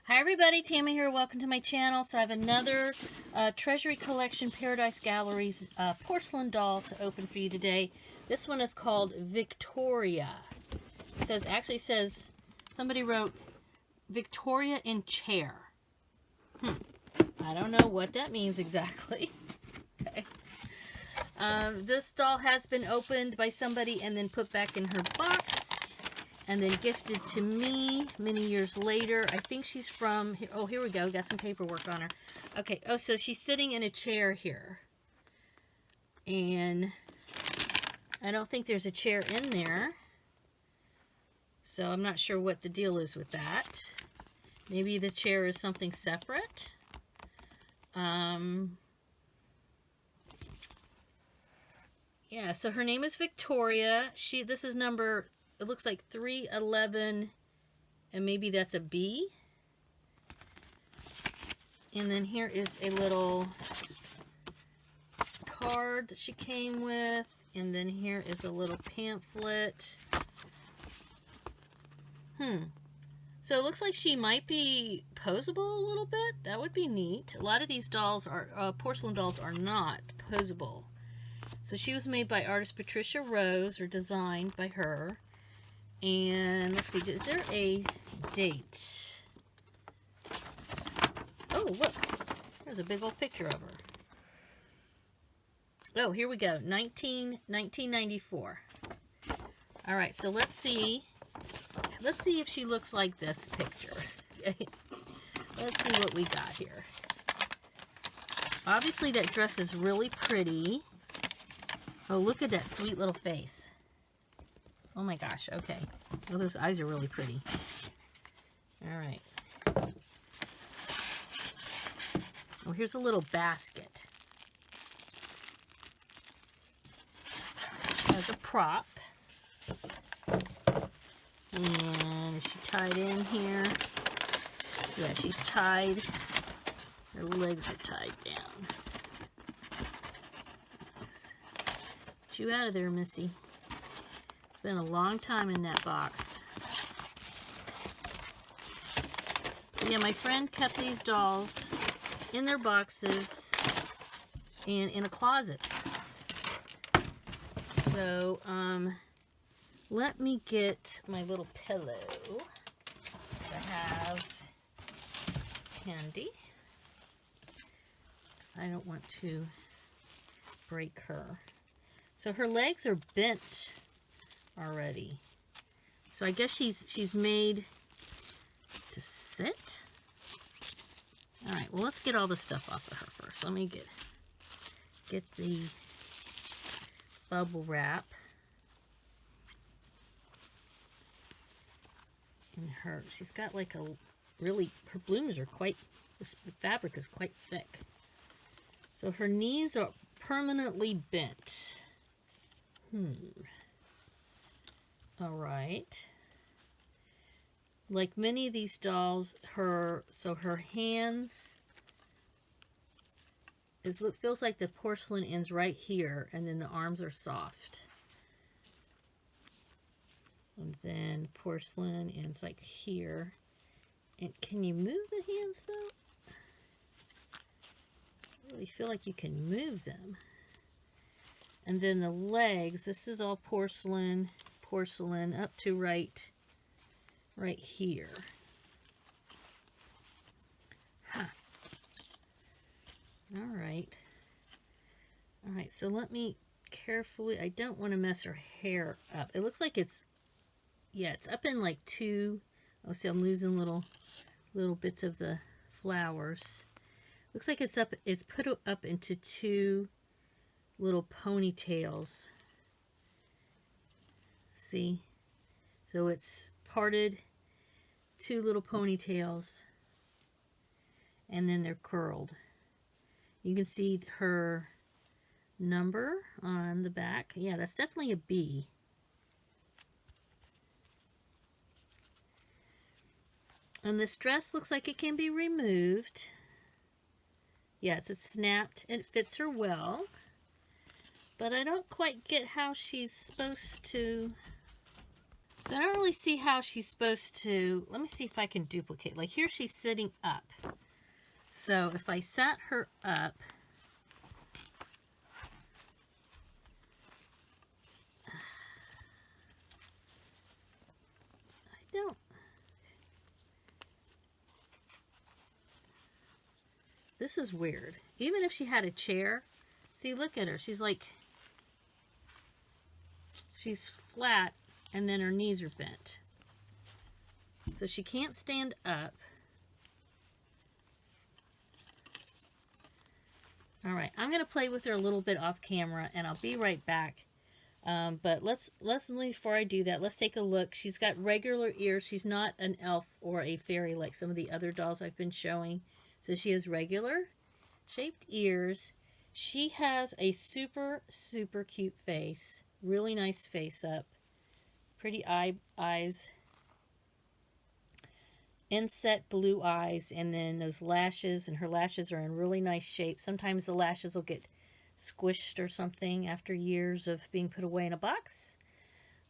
Hi everybody, Tammy here. Welcome to my channel. So I have another Treasury Collection Paradise Galleries porcelain doll to open for you today. This one is called Victoria. It says, somebody wrote Victoria in chair. I don't know what that means exactly. Okay. This doll has been opened by somebody and then put back in her box. And then gifted to me many years later. I think she's from, oh, here we go. Got some paperwork on her. Okay, oh, so she's sitting in a chair here. And I don't think there's a chair in there. So I'm not sure what the deal is with that. Maybe the chair is something separate. Yeah, so her name is Victoria. This is number... It looks like 311, and maybe that's a B. And then here is a little card that she came with. And then here is a little pamphlet. So it looks like she might be posable a little bit. That would be neat. A lot of these dolls are, porcelain dolls are not posable. So she was made by artist Patricia Rose, or designed by her. And let's see, is there a date? Oh, look. There's a big old picture of her. Oh, here we go. 1994. All right, so let's see. Let's see if she looks like this picture. Let's see what we got here. Obviously, that dress is really pretty. Oh, look at that sweet little face. Oh my gosh, okay. Oh, those eyes are really pretty. All right. Oh, here's a little basket. As a prop. And is she tied in here? Yeah, she's tied. Her legs are tied down. Get you out of there, Missy. It's been a long time in that box. So yeah, my friend kept these dolls in their boxes and in a closet. So, let me get my little pillow that I have handy, because I don't want to break her. So her legs are bent already. So I guess she's made to sit. All right, well, let's get all the stuff off of her first. Let me get the bubble wrap. And she's got like a really, her blooms are quite, this fabric is quite thick. So her knees are permanently bent. All right. Like many of these dolls, her hands, it feels like the porcelain ends right here, and then the arms are soft. And then porcelain ends like here. And can you move the hands though? I really feel like you can move them. And then the legs, this is all porcelain up to right here. Huh. All right, so let me carefully, I don't want to mess her hair up. It looks like it's, yeah, it's up in like two, oh, see, I'm losing little bits of the flowers. Looks like it's put up into two little ponytails. See? So it's parted, two little ponytails, and then they're curled. You can see her number on the back. Yeah, that's definitely a B. And this dress looks like it can be removed. Yeah, it's snapped. It fits her well. But I don't quite get how she's supposed to So I don't really see how she's supposed to, let me see if I can duplicate. Like here she's sitting up. So if I sat her up, I don't, this is weird. Even if she had a chair, see, look at her. She's like, she's flat and then her knees are bent. So she can't stand up. All right, I'm going to play with her a little bit off camera and I'll be right back. But let's before I do that, let's take a look. She's got regular ears. She's not an elf or a fairy like some of the other dolls I've been showing. So she has regular shaped ears. She has a super, super cute face. Really nice face up. Pretty eyes. Inset blue eyes. And then those lashes. And her lashes are in really nice shape. Sometimes the lashes will get squished or something after years of being put away in a box.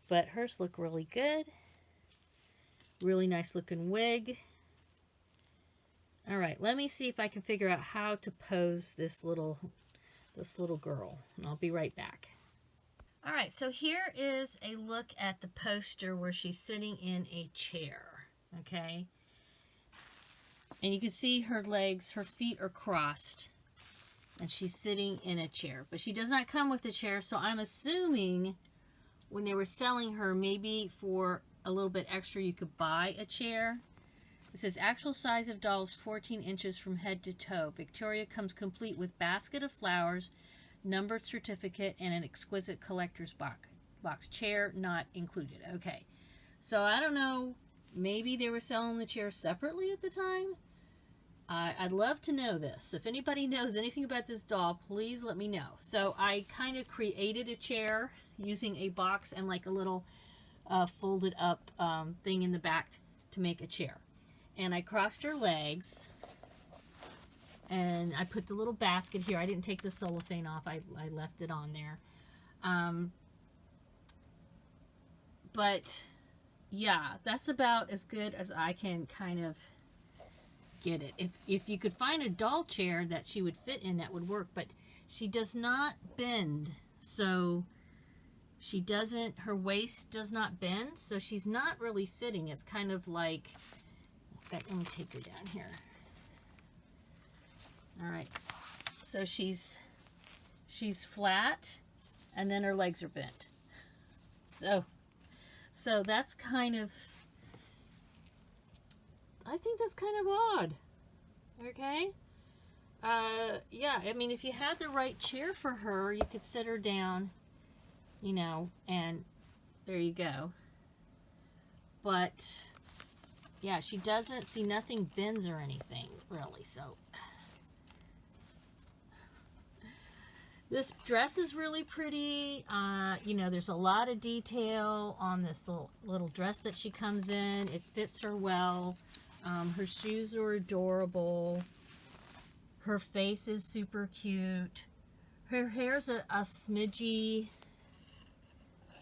But hers look really good. Really nice looking wig. Alright, let me see if I can figure out how to pose this little girl. And I'll be right back. Alright, so here is a look at the poster where she's sitting in a chair. Okay? And you can see her legs, her feet are crossed. And she's sitting in a chair. But she does not come with a chair, so I'm assuming when they were selling her, maybe for a little bit extra, you could buy a chair. It says, actual size of dolls 14 inches from head to toe. Victoria comes complete with basket of flowers, numbered certificate, and an exquisite collector's box. Chair not included. Okay. So I don't know. Maybe they were selling the chair separately at the time. I'd love to know this. If anybody knows anything about this doll, please let me know. So I kind of created a chair using a box and like a little folded up thing in the back to make a chair. And I crossed her legs and I put the little basket here. I didn't take the cellophane off. I left it on there. But yeah, that's about as good as I can kind of get it. If you could find a doll chair that she would fit in, that would work. But she does not bend, so she doesn't, her waist does not bend, so she's not really sitting. It's kind of like, in fact, let me take her down here. All right, so she's flat and then her legs are bent. So that's kind of, I think that's kind of odd. Okay? Yeah, I mean, if you had the right chair for her, you could sit her down, you know, and there you go. But, yeah, she doesn't, see, nothing bends or anything, really, so. This dress is really pretty. You know, there's a lot of detail on this little dress that she comes in. It fits her well. Her shoes are adorable. Her face is super cute. Her hair's a smidgy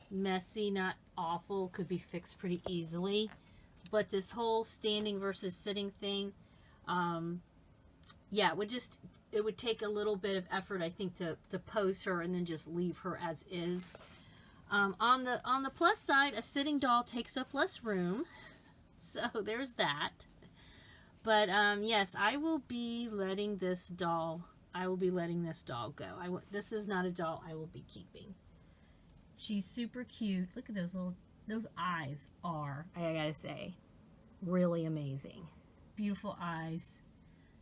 messy, not awful. Could be fixed pretty easily. But this whole standing versus sitting thing, yeah, it would take a little bit of effort, I think, to pose her and then just leave her as is. On the plus side, a sitting doll takes up less room. So there's that. But yes, I will be letting this doll go. This is not a doll I will be keeping. She's super cute. Look at those eyes are, I gotta say, really amazing. Beautiful eyes.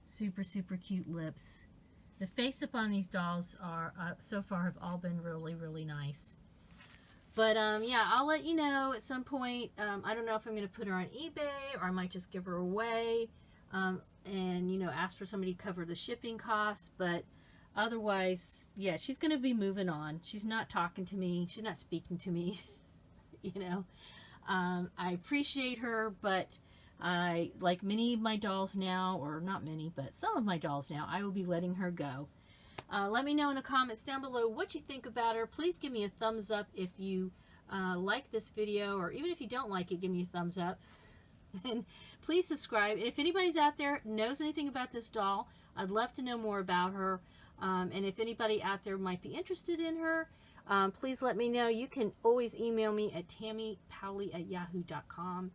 Super, super cute lips. The face up on these dolls are, so far, have all been really, really nice. But, yeah, I'll let you know at some point. I don't know if I'm going to put her on eBay or I might just give her away. And, you know, ask for somebody to cover the shipping costs. But otherwise, yeah, she's going to be moving on. She's not talking to me. She's not speaking to me. You know, I appreciate her, but like many of my dolls now, or not many, but some of my dolls now, I will be letting her go. Let me know in the comments down below what you think about her. Please give me a thumbs up if you like this video, or even if you don't like it, give me a thumbs up. And please subscribe. And if anybody's out there knows anything about this doll, I'd love to know more about her. And if anybody out there might be interested in her, please let me know. You can always email me at tammypowley@yahoo.com.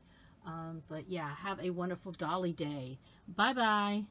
But yeah, have a wonderful Dolly Day. Bye-bye.